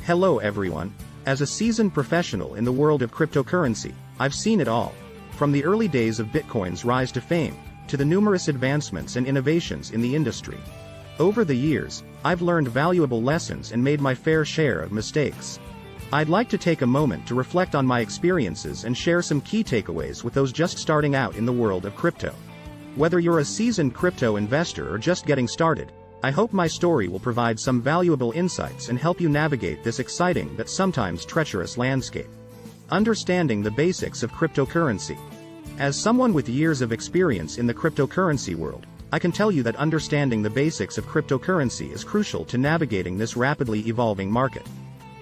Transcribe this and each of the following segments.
Hello everyone. As a seasoned professional in the world of cryptocurrency, I've seen it all. From the early days of Bitcoin's rise to fame, to the numerous advancements and innovations in the industry. Over the years, I've learned valuable lessons and made my fair share of mistakes. I'd like to take a moment to reflect on my experiences and share some key takeaways with those just starting out in the world of crypto. Whether you're a seasoned crypto investor or just getting started, I hope my story will provide some valuable insights and help you navigate this exciting but sometimes treacherous landscape. Understanding the basics of cryptocurrency. As someone with years of experience in the cryptocurrency world, I can tell you that understanding the basics of cryptocurrency is crucial to navigating this rapidly evolving market.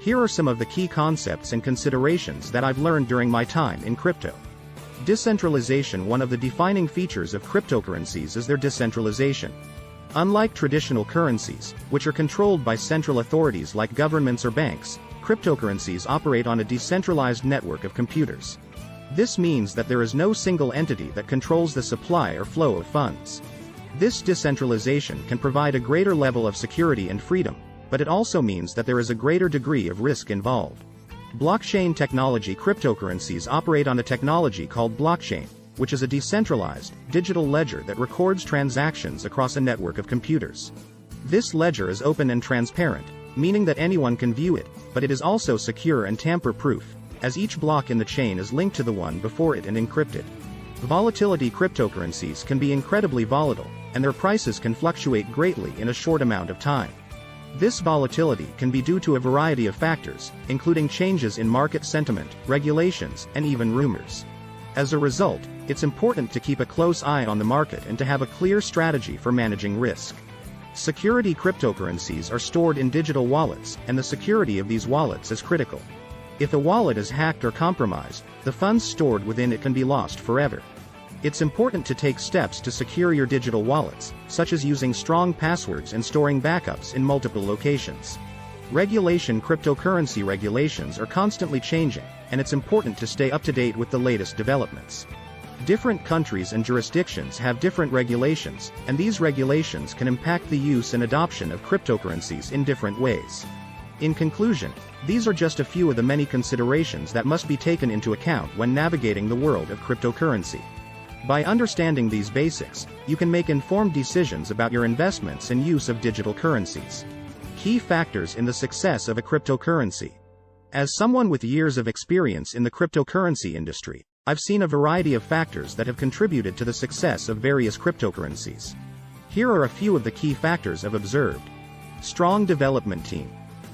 Here are some of the key concepts and considerations that I've learned during my time in crypto. Decentralization. One of the defining features of cryptocurrencies is their decentralization. Unlike traditional currencies, which are controlled by central authorities like governments or banks, cryptocurrencies operate on a decentralized network of computers. This means that there is no single entity that controls the supply or flow of funds. This decentralization can provide a greater level of security and freedom, but it also means that there is a greater degree of risk involved. Blockchain technology. Cryptocurrencies operate on a technology called blockchain, which is a decentralized, digital ledger that records transactions across a network of computers. This ledger is open and transparent, meaning that anyone can view it, but it is also secure and tamper-proof, as each block in the chain is linked to the one before it and encrypted. Volatility. Cryptocurrencies can be incredibly volatile, and their prices can fluctuate greatly in a short amount of time. This volatility can be due to a variety of factors, including changes in market sentiment, regulations, and even rumors. As a result, it's important to keep a close eye on the market and to have a clear strategy for managing risk. Security. Cryptocurrencies are stored in digital wallets, and the security of these wallets is critical. If a wallet is hacked or compromised, the funds stored within it can be lost forever. It's important to take steps to secure your digital wallets, such as using strong passwords and storing backups in multiple locations. Regulation. Cryptocurrency regulations are constantly changing, and it's important to stay up to date with the latest developments. Different countries and jurisdictions have different regulations, and these regulations can impact the use and adoption of cryptocurrencies in different ways. In conclusion, these are just a few of the many considerations that must be taken into account when navigating the world of cryptocurrency. By understanding these basics, you can make informed decisions about your investments and use of digital currencies. Key factors in the success of a cryptocurrency. As someone with years of experience in the cryptocurrency industry, I've seen a variety of factors that have contributed to the success of various cryptocurrencies. Here are a few of the key factors I've observed. Strong development team.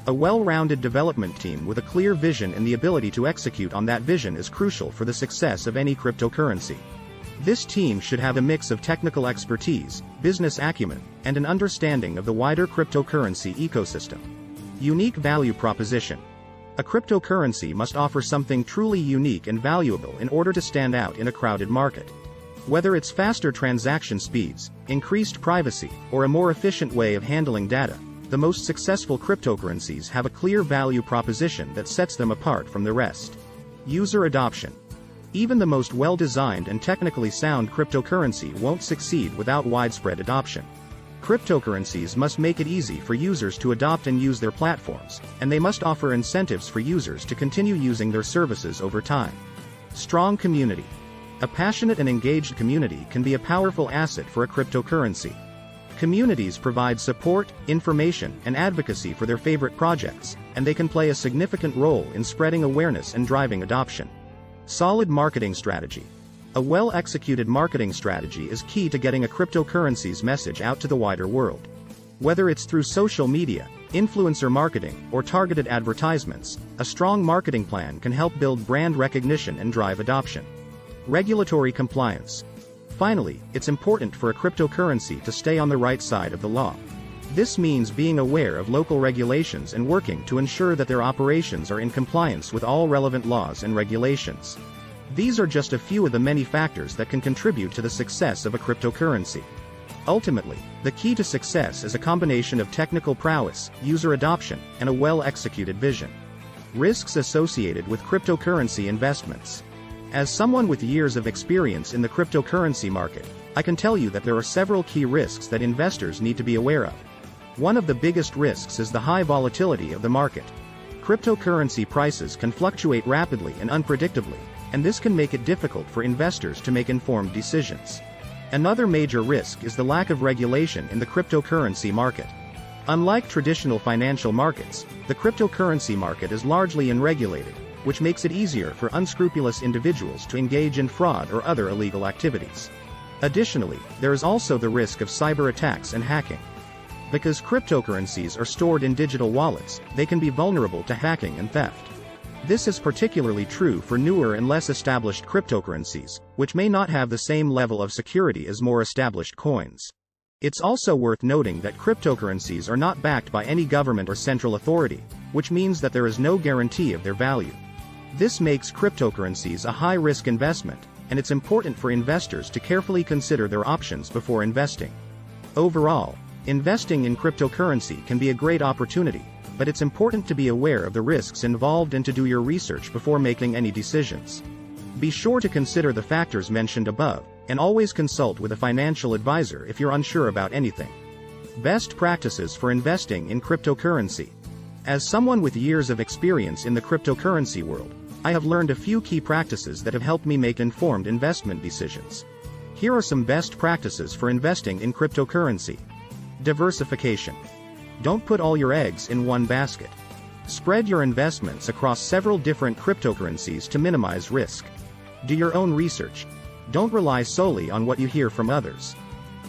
A well-rounded development team with a clear vision and the ability to execute on that vision is crucial for the success of any cryptocurrency. This team should have a mix of technical expertise, business acumen, and an understanding of the wider cryptocurrency ecosystem. Unique value proposition. A cryptocurrency must offer something truly unique and valuable in order to stand out in a crowded market. Whether it's faster transaction speeds, increased privacy, or a more efficient way of handling data, the most successful cryptocurrencies have a clear value proposition that sets them apart from the rest. User adoption. Even the most well-designed and technically sound cryptocurrency won't succeed without widespread adoption. Cryptocurrencies must make it easy for users to adopt and use their platforms, and they must offer incentives for users to continue using their services over time. Strong community. A passionate and engaged community can be a powerful asset for a cryptocurrency. Communities provide support, information, and advocacy for their favorite projects, and they can play a significant role in spreading awareness and driving adoption. Solid marketing strategy. A well-executed marketing strategy is key to getting a cryptocurrency's message out to the wider world. Whether it's through social media, influencer marketing, or targeted advertisements, a strong marketing plan can help build brand recognition and drive adoption. Regulatory compliance. Finally, it's important for a cryptocurrency to stay on the right side of the law. This means being aware of local regulations and working to ensure that their operations are in compliance with all relevant laws and regulations. These are just a few of the many factors that can contribute to the success of a cryptocurrency. Ultimately, the key to success is a combination of technical prowess, user adoption, and a well-executed vision. Risks associated with cryptocurrency investments. As someone with years of experience in the cryptocurrency market, I can tell you that there are several key risks that investors need to be aware of. One of the biggest risks is the high volatility of the market. cryptocurrency prices can fluctuate rapidly and unpredictably, and this can make it difficult for investors to make informed decisions. Another major risk is the lack of regulation in the cryptocurrency market. Unlike traditional financial markets, the cryptocurrency market is largely unregulated, which makes it easier for unscrupulous individuals to engage in fraud or other illegal activities. Additionally, there is also the risk of cyber attacks and hacking. Because cryptocurrencies are stored in digital wallets, they can be vulnerable to hacking and theft. This is particularly true for newer and less established cryptocurrencies, which may not have the same level of security as more established coins. It's also worth noting that cryptocurrencies are not backed by any government or central authority, which means that there is no guarantee of their value. This makes cryptocurrencies a high-risk investment, and it's important for investors to carefully consider their options before investing. Overall, investing in cryptocurrency can be a great opportunity, but it's important to be aware of the risks involved and to do your research before making any decisions. Be sure to consider the factors mentioned above, and always consult with a financial advisor if you're unsure about anything. Best practices for investing in cryptocurrency. As someone with years of experience in the cryptocurrency world, I have learned a few key practices that have helped me make informed investment decisions. Here are some best practices for investing in cryptocurrency. Diversification. Don't put all your eggs in one basket. Spread your investments across several different cryptocurrencies to minimize risk. Do your own research. Don't rely solely on what you hear from others.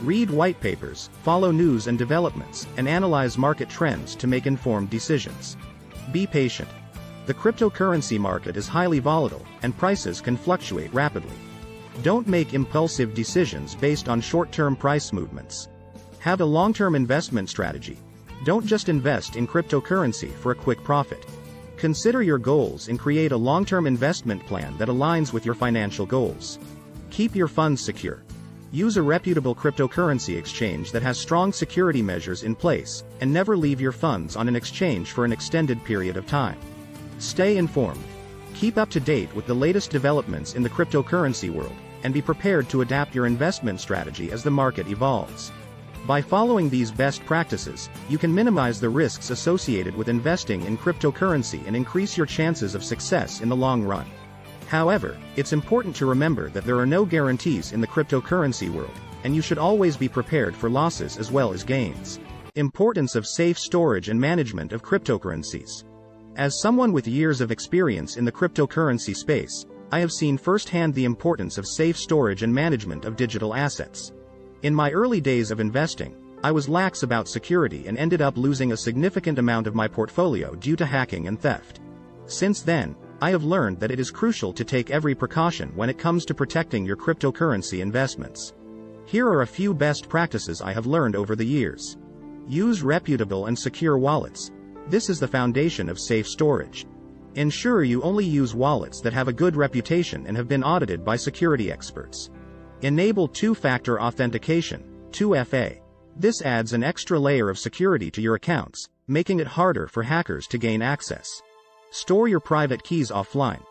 Read white papers, follow news and developments, and analyze market trends to make informed decisions. Be patient. The cryptocurrency market is highly volatile, and prices can fluctuate rapidly. Don't make impulsive decisions based on short-term price movements. Have a long-term investment strategy. Don't just invest in cryptocurrency for a quick profit. Consider your goals and create a long-term investment plan that aligns with your financial goals. Keep your funds secure. Use a reputable cryptocurrency exchange that has strong security measures in place, and never leave your funds on an exchange for an extended period of time. Stay informed. Keep up to date with the latest developments in the cryptocurrency world, and be prepared to adapt your investment strategy as the market evolves. By following these best practices, you can minimize the risks associated with investing in cryptocurrency and increase your chances of success in the long run. However, it's important to remember that there are no guarantees in the cryptocurrency world, and you should always be prepared for losses as well as gains. Importance of safe storage and management of cryptocurrencies. As someone with years of experience in the cryptocurrency space, I have seen firsthand the importance of safe storage and management of digital assets. In my early days of investing, I was lax about security and ended up losing a significant amount of my portfolio due to hacking and theft. Since then, I have learned that it is crucial to take every precaution when it comes to protecting your cryptocurrency investments. Here are a few best practices I have learned over the years. Use reputable and secure wallets. This is the foundation of safe storage. Ensure you only use wallets that have a good reputation and have been audited by security experts. Enable two-factor authentication, 2FA. This adds an extra layer of security to your accounts, making it harder for hackers to gain access. Store your private keys offline.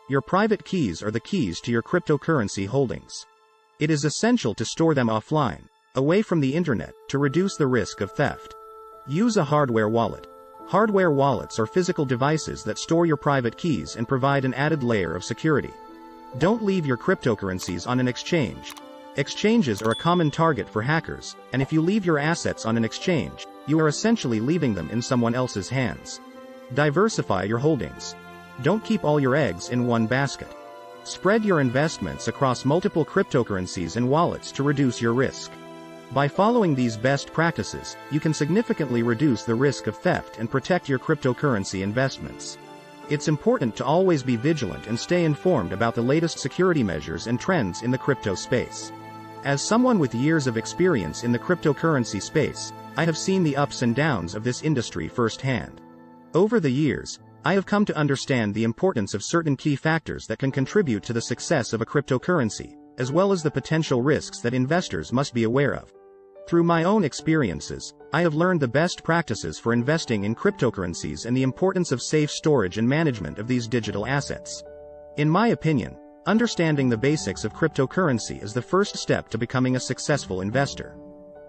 Your private keys are the keys to your cryptocurrency holdings. It is essential to store them offline, away from the internet, to reduce the risk of theft. Use a hardware wallet. Hardware wallets are physical devices that store your private keys and provide an added layer of security. Don't leave your cryptocurrencies on an exchange. Exchanges are a common target for hackers, and if you leave your assets on an exchange, you are essentially leaving them in someone else's hands. Diversify your holdings. Don't keep all your eggs in one basket. Spread your investments across multiple cryptocurrencies and wallets to reduce your risk. By following these best practices, you can significantly reduce the risk of theft and protect your cryptocurrency investments. It's important to always be vigilant and stay informed about the latest security measures and trends in the crypto space. As someone with years of experience in the cryptocurrency space, I have seen the ups and downs of this industry firsthand. Over the years, I have come to understand the importance of certain key factors that can contribute to the success of a cryptocurrency, as well as the potential risks that investors must be aware of. Through my own experiences, I have learned the best practices for investing in cryptocurrencies and the importance of safe storage and management of these digital assets. In my opinion, understanding the basics of cryptocurrency is the first step to becoming a successful investor.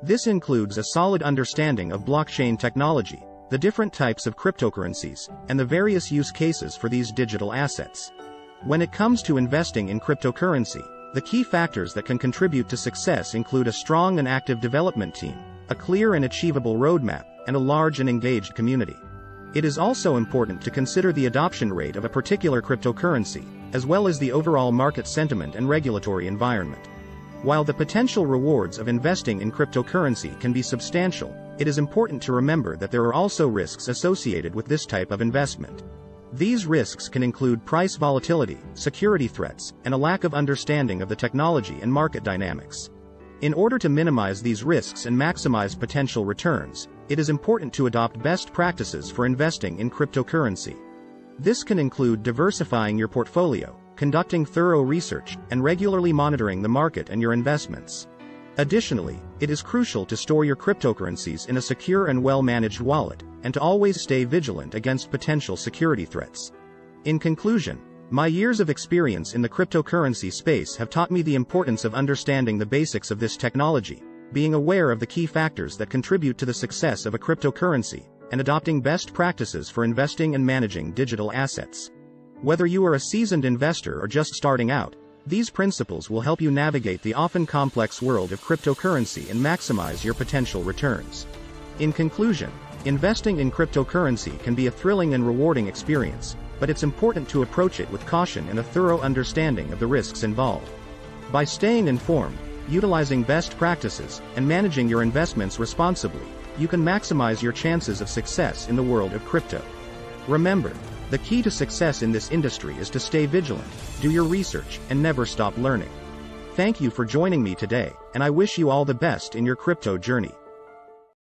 This includes a solid understanding of blockchain technology, the different types of cryptocurrencies, and the various use cases for these digital assets. When it comes to investing in cryptocurrency, the key factors that can contribute to success include a strong and active development team, a clear and achievable roadmap, and a large and engaged community. It is also important to consider the adoption rate of a particular cryptocurrency, as well as the overall market sentiment and regulatory environment. While the potential rewards of investing in cryptocurrency can be substantial, it is important to remember that there are also risks associated with this type of investment. These risks can include price volatility, security threats, and a lack of understanding of the technology and market dynamics. In order to minimize these risks and maximize potential returns, it is important to adopt best practices for investing in cryptocurrency. This can include diversifying your portfolio, conducting thorough research, and regularly monitoring the market and your investments. Additionally, it is crucial to store your cryptocurrencies in a secure and well-managed wallet, and to always stay vigilant against potential security threats. In conclusion, my years of experience in the cryptocurrency space have taught me the importance of understanding the basics of this technology, being aware of the key factors that contribute to the success of a cryptocurrency, and adopting best practices for investing and managing digital assets. Whether you are a seasoned investor or just starting out, these principles will help you navigate the often complex world of cryptocurrency and maximize your potential returns. In conclusion, investing in cryptocurrency can be a thrilling and rewarding experience, but it's important to approach it with caution and a thorough understanding of the risks involved. By staying informed, utilizing best practices, and managing your investments responsibly, you can maximize your chances of success in the world of crypto. Remember, the key to success in this industry is to stay vigilant, do your research, and never stop learning. Thank you for joining me today, and I wish you all the best in your crypto journey.